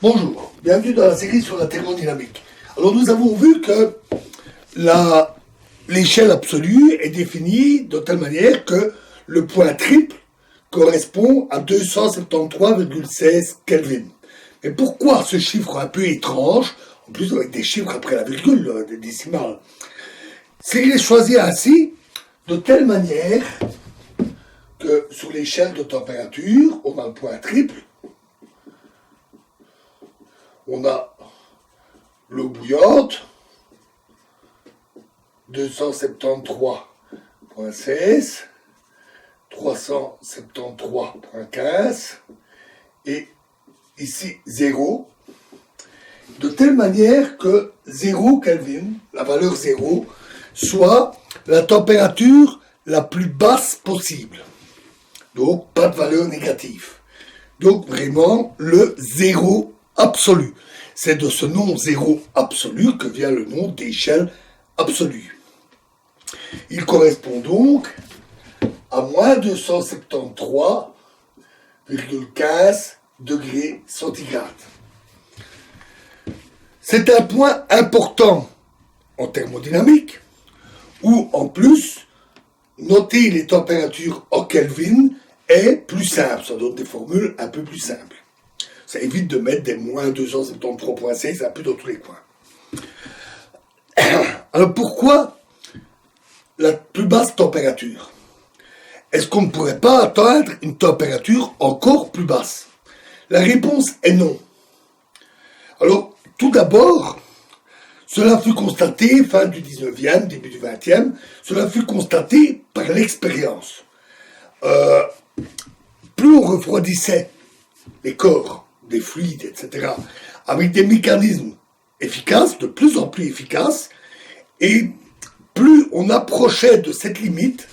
Bonjour, bienvenue dans la série sur la thermodynamique. Alors nous avons vu que l'échelle absolue est définie de telle manière que le point triple correspond à 273,16 Kelvin. Mais pourquoi ce chiffre un peu étrange, en plus avec des chiffres après la virgule, des décimales? C'est qu'il est choisi ainsi de telle manière que sur l'échelle de température, on a le point triple, on a l'eau bouillante, 273,16, 373,15 et ici 0, de telle manière que 0 Kelvin, la valeur 0, soit la température la plus basse possible. Donc pas de valeur négative. Donc vraiment le zéro absolu. C'est de ce nom zéro absolu que vient le nom d'échelle absolue. Il correspond donc à moins 273,15 degrés centigrades. C'est un point important en thermodynamique où en plus noter les températures en Kelvin est plus simple, ça donne des formules un peu plus simples. Ça évite de mettre des moins 273,6 un peu dans tous les coins. Alors pourquoi la plus basse température? Est-ce qu'on ne pourrait pas atteindre une température encore plus basse? La réponse est non. Alors, tout d'abord, cela fut constaté fin du 19e, début du 20e, cela fut constaté par l'expérience. Plus on refroidissait les corps, des fluides, etc., avec des mécanismes efficaces, de plus en plus efficaces, et plus on approchait de cette limite,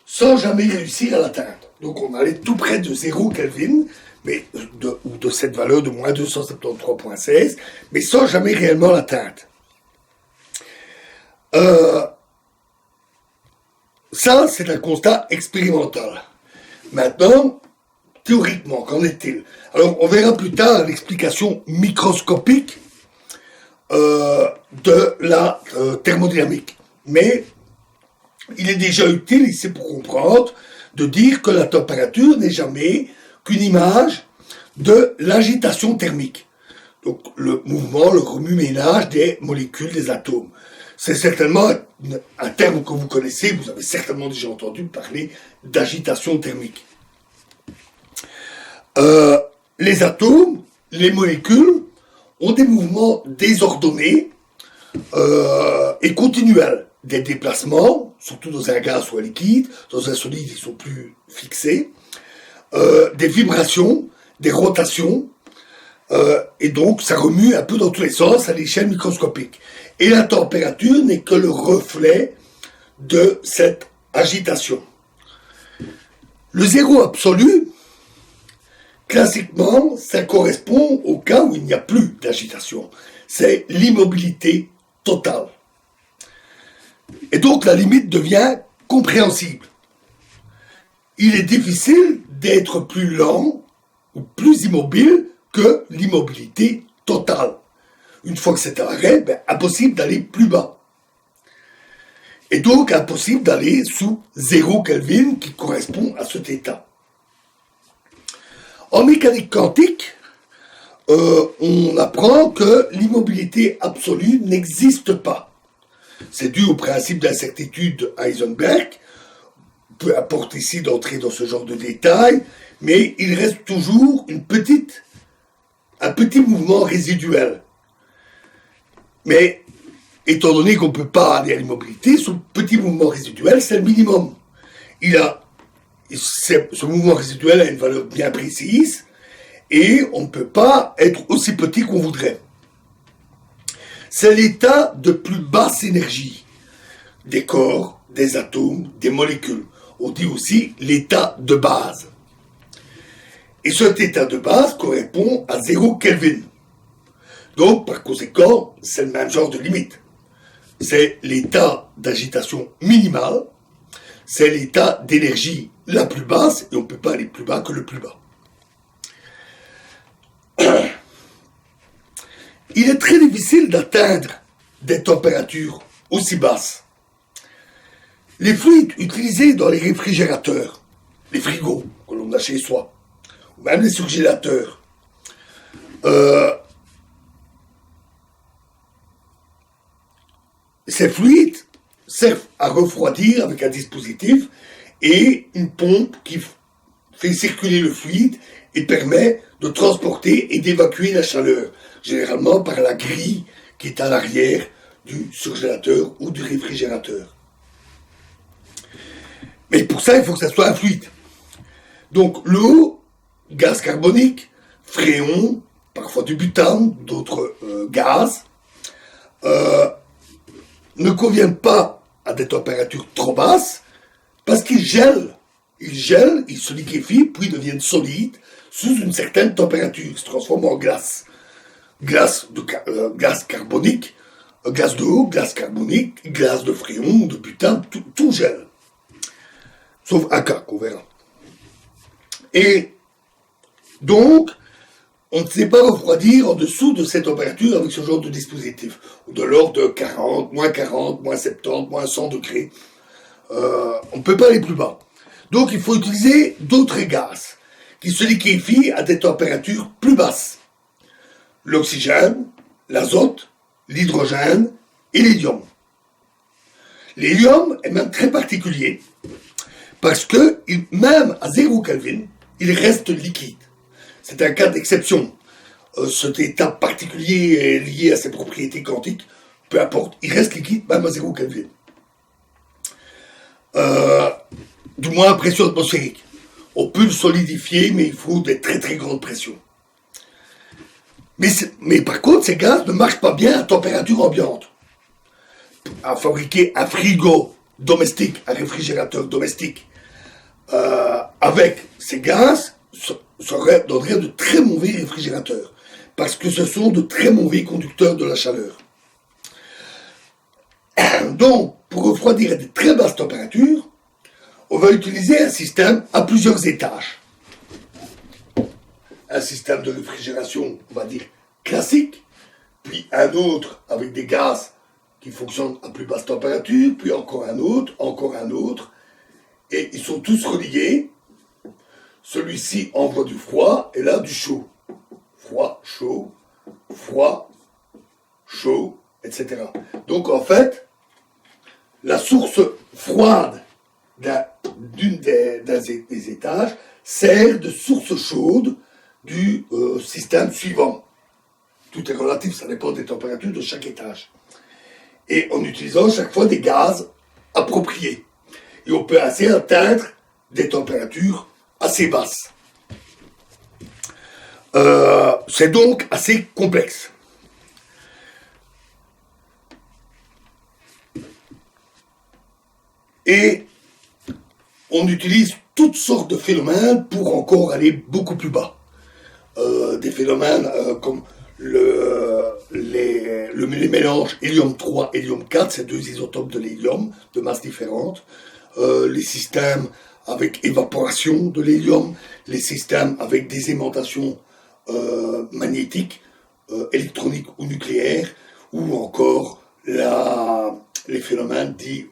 sans jamais réussir à l'atteindre. Donc on allait tout près de 0 Kelvin, ou de cette valeur de moins 273,16, mais sans jamais réellement l'atteindre. Ça, c'est un constat expérimental. Maintenant, théoriquement, qu'en est-il? Alors, on verra plus tard l'explication microscopique de la thermodynamique. Mais il est déjà utile ici pour comprendre de dire que la température n'est jamais qu'une image de l'agitation thermique. Donc le mouvement, le remue-ménage des molécules, des atomes. C'est certainement un terme que vous connaissez, vous avez certainement déjà entendu parler d'agitation thermique. Les atomes, les molécules, ont des mouvements désordonnés et continuels. Des déplacements, surtout dans un gaz ou un liquide, dans un solide ils sont plus fixés, des vibrations, des rotations, et donc ça remue un peu dans tous les sens à l'échelle microscopique. Et la température n'est que le reflet de cette agitation. Le zéro absolu, classiquement, ça correspond au cas où il n'y a plus d'agitation. C'est l'immobilité totale. Et donc la limite devient compréhensible. Il est difficile d'être plus lent ou plus immobile que l'immobilité totale. Une fois que c'est à l'arrêt, impossible d'aller plus bas. Et donc impossible d'aller sous 0 Kelvin qui correspond à cet état. En mécanique quantique, on apprend que l'immobilité absolue n'existe pas. C'est dû au principe d'incertitude Heisenberg. Peu importe ici d'entrer dans ce genre de détails, mais il reste toujours un petit mouvement résiduel. Mais, étant donné qu'on ne peut pas aller à l'immobilité, ce petit mouvement résiduel, c'est le minimum. Ce mouvement résiduel a une valeur bien précise, et on ne peut pas être aussi petit qu'on voudrait. C'est l'état de plus basse énergie des corps, des atomes, des molécules. On dit aussi l'état de base. Et cet état de base correspond à 0 Kelvin. Donc, par conséquent, c'est le même genre de limite. C'est l'état d'agitation minimale, c'est l'état d'énergie la plus basse, et on ne peut pas aller plus bas que le plus bas. il est très difficile d'atteindre des températures aussi basses. Les fluides utilisés dans les réfrigérateurs, les frigos que l'on a chez soi, ou même les surgélateurs, ces fluides servent à refroidir avec un dispositif et une pompe qui fait circuler le fluide et permet de transporter et d'évacuer la chaleur, généralement par la grille qui est à l'arrière du surgélateur ou du réfrigérateur. Mais pour ça, il faut que ça soit un fluide. Donc l'eau, gaz carbonique, fréon, parfois du butane, d'autres gaz, ne conviennent pas à des températures trop basses parce qu'ils gèlent. Ils gèlent, ils se liquéfient, puis deviennent solides sous une certaine température. Ils se transforment en glace. Glace carbonique, glace d'eau, glace carbonique, glace de fréon, de butane, tout gèle. Sauf un cas qu'on verra. Et donc, on ne sait pas refroidir en dessous de cette température avec ce genre de dispositif. De l'ordre de 40, moins 70, moins 100 degrés. On ne peut pas aller plus bas. Donc il faut utiliser d'autres gaz qui se liquéfient à des températures plus basses. L'oxygène, l'azote, l'hydrogène et l'hélium. L'hélium est même très particulier parce que même à 0 Kelvin, il reste liquide. C'est un cas d'exception. Cet état particulier est lié à ses propriétés quantiques. Peu importe, il reste liquide même à 0 Kelvin. Du moins à pression atmosphérique. On peut le solidifier, mais il faut des très très grandes pressions. Mais par contre, ces gaz ne marchent pas bien à température ambiante. À fabriquer un frigo domestique, un réfrigérateur domestique, avec ces gaz, donnerait de très mauvais réfrigérateurs, parce que ce sont de très mauvais conducteurs de la chaleur. Donc, pour refroidir à de très basses températures, on va utiliser un système à plusieurs étages. Un système de réfrigération, on va dire, classique, puis un autre avec des gaz qui fonctionnent à plus basse température, puis encore un autre, et ils sont tous reliés. Celui-ci envoie du froid, et là du chaud. Froid, chaud, etc. Donc en fait, la source froide des étages sert de source chaude du système suivant. Tout est relatif, ça dépend des températures de chaque étage. Et en utilisant chaque fois des gaz appropriés. Et on peut ainsi atteindre des températures assez basses. C'est donc assez complexe. Et on utilise toutes sortes de phénomènes pour encore aller beaucoup plus bas. Des phénomènes comme les mélanges hélium-3, hélium-4, ces deux isotopes de l'hélium, de masses différentes, les systèmes avec évaporation de l'hélium, les systèmes avec des aimantations magnétiques, électroniques ou nucléaires, ou encore les phénomènes dits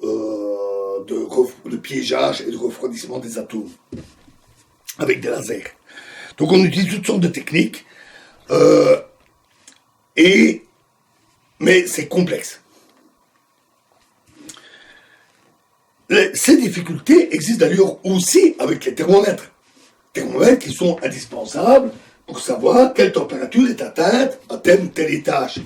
de piégeage et de refroidissement des atomes avec des lasers. Donc on utilise toutes sortes de techniques, mais c'est complexe. Ces difficultés existent d'ailleurs aussi avec les thermomètres. Thermomètres qui sont indispensables pour savoir quelle température est atteinte à tel ou tel étage.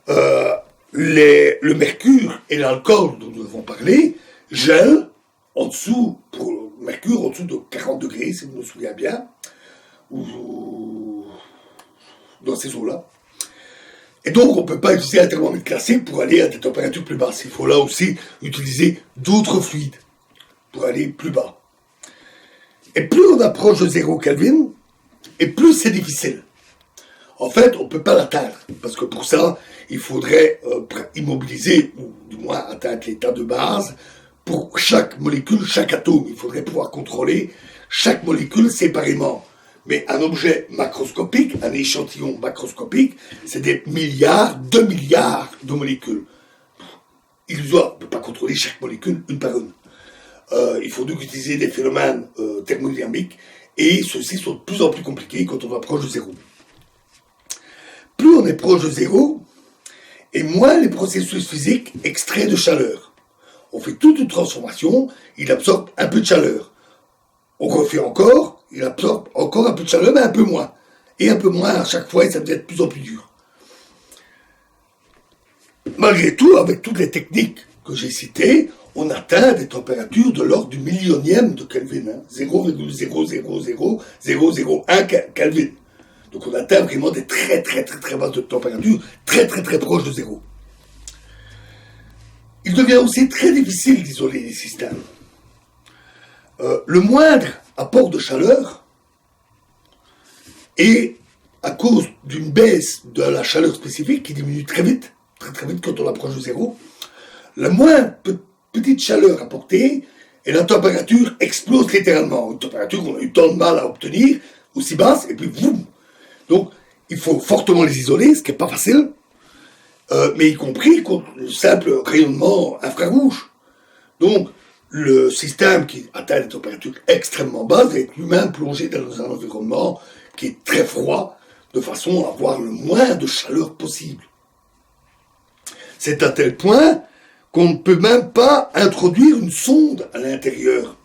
Le mercure et l'alcool dont nous avons parlé gèlent en dessous, pour le mercure en dessous de 40 degrés, si vous me souvenez bien, ou dans ces eaux-là. Et donc, on ne peut pas utiliser un thermomètre classique pour aller à des températures plus basses. Il faut là aussi utiliser d'autres fluides pour aller plus bas. Et plus on approche de 0 Kelvin, et plus c'est difficile. En fait, on ne peut pas l'atteindre, parce que pour ça, il faudrait immobiliser, ou du moins atteindre l'état de base, pour chaque molécule, chaque atome. Il faudrait pouvoir contrôler chaque molécule séparément. Mais un objet macroscopique, un échantillon macroscopique, c'est des milliards, 2 milliards de molécules. Illusoire, on ne peut pas contrôler chaque molécule une par une. Il faut donc utiliser des phénomènes thermodynamiques, et ceux-ci sont de plus en plus compliqués quand on va proche de zéro. Plus on est proche de zéro, et moins les processus physiques extraient de chaleur. On fait toute une transformation, il absorbe un peu de chaleur. On refait encore, il absorbe encore un peu de chaleur, mais un peu moins. Et un peu moins à chaque fois, et ça devient de plus en plus dur. Malgré tout, avec toutes les techniques que j'ai citées, on atteint des températures de l'ordre du millionième de Kelvin, 0,0000001 Kelvin. Donc on atteint vraiment des très basses de température, très proches de zéro. Il devient aussi très difficile d'isoler les systèmes. Le moindre apport de chaleur, et à cause d'une baisse de la chaleur spécifique qui diminue très vite quand on approche de zéro, la moins petite chaleur apportée et la température explose littéralement. Une température qu'on a eu tant de mal à obtenir, aussi basse, et puis boum. Donc il faut fortement les isoler, ce qui n'est pas facile, mais y compris contre le simple rayonnement infrarouge. Donc le système qui atteint des températures extrêmement basses va être lui-même plongé dans un environnement qui est très froid, de façon à avoir le moins de chaleur possible. C'est à tel point qu'on ne peut même pas introduire une sonde à l'intérieur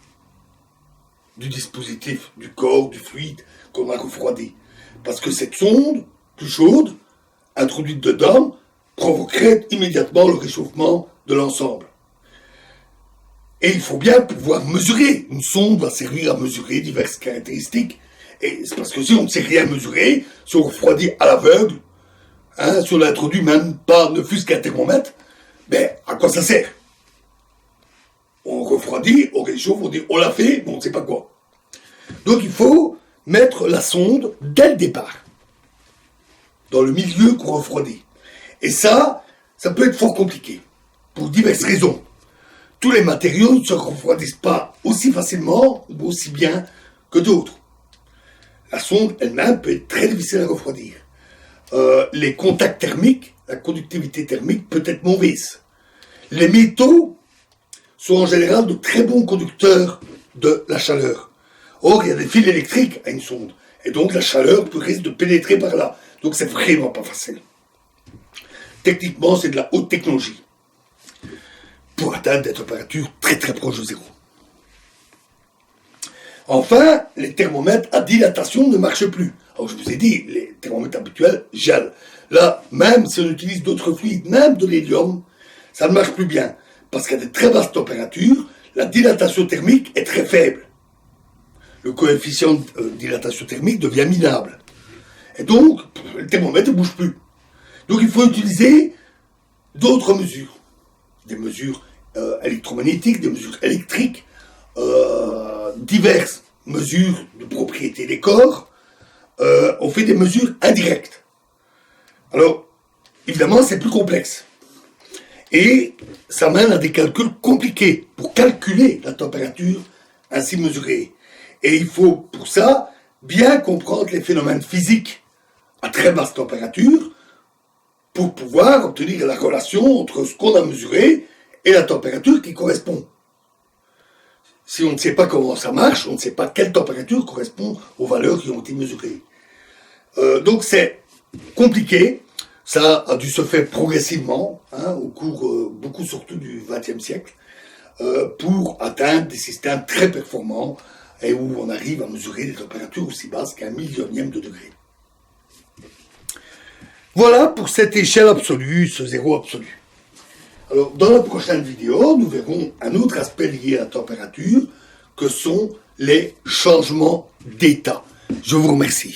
du dispositif, du corps, du fluide qu'on a refroidi. Parce que cette sonde, plus chaude, introduite dedans, provoquerait immédiatement le réchauffement de l'ensemble. Et il faut bien pouvoir mesurer. Une sonde va servir à mesurer diverses caractéristiques. Et c'est parce que si on ne sait rien mesurer, si on refroidit à l'aveugle, si on l'introduit même pas, ne fût-ce qu'un thermomètre, ben, à quoi ça sert? On refroidit, on réchauffe, on dit on l'a fait, mais on ne sait pas quoi. Donc il faut mettre la sonde dès le départ, dans le milieu qu'on refroidit. Et ça peut être fort compliqué, pour diverses raisons. Tous les matériaux ne se refroidissent pas aussi facilement ou aussi bien que d'autres. La sonde elle-même peut être très difficile à refroidir. Les contacts thermiques, la conductivité thermique peut être mauvaise. Les métaux sont en général de très bons conducteurs de la chaleur. Or, il y a des fils électriques à une sonde. Et donc, la chaleur risque de pénétrer par là. Donc, c'est vraiment pas facile. Techniquement, c'est de la haute technologie pour atteindre des températures très proches de zéro. Enfin, les thermomètres à dilatation ne marchent plus. Alors, je vous ai dit, les thermomètres habituels gèlent. Là, même si on utilise d'autres fluides, même de l'hélium, ça ne marche plus bien. Parce qu'à de très basses températures, la dilatation thermique est très faible. Le coefficient de dilatation thermique devient minable. Et donc, le thermomètre ne bouge plus. Donc, il faut utiliser d'autres mesures. Des mesures électromagnétiques, des mesures électriques, diverses mesures de propriété des corps. On fait des mesures indirectes. Alors, évidemment, c'est plus complexe. Et ça mène à des calculs compliqués pour calculer la température ainsi mesurée. Et il faut, pour ça, bien comprendre les phénomènes physiques à très basse température pour pouvoir obtenir la relation entre ce qu'on a mesuré et la température qui correspond. Si on ne sait pas comment ça marche, on ne sait pas quelle température correspond aux valeurs qui ont été mesurées. Donc c'est compliqué. Ça a dû se faire progressivement, au cours, beaucoup surtout du XXe siècle, pour atteindre des systèmes très performants et où on arrive à mesurer des températures aussi basses qu'un millionième de degré. Voilà pour cette échelle absolue, ce zéro absolu. Alors, dans la prochaine vidéo, nous verrons un autre aspect lié à la température, que sont les changements d'état. Je vous remercie.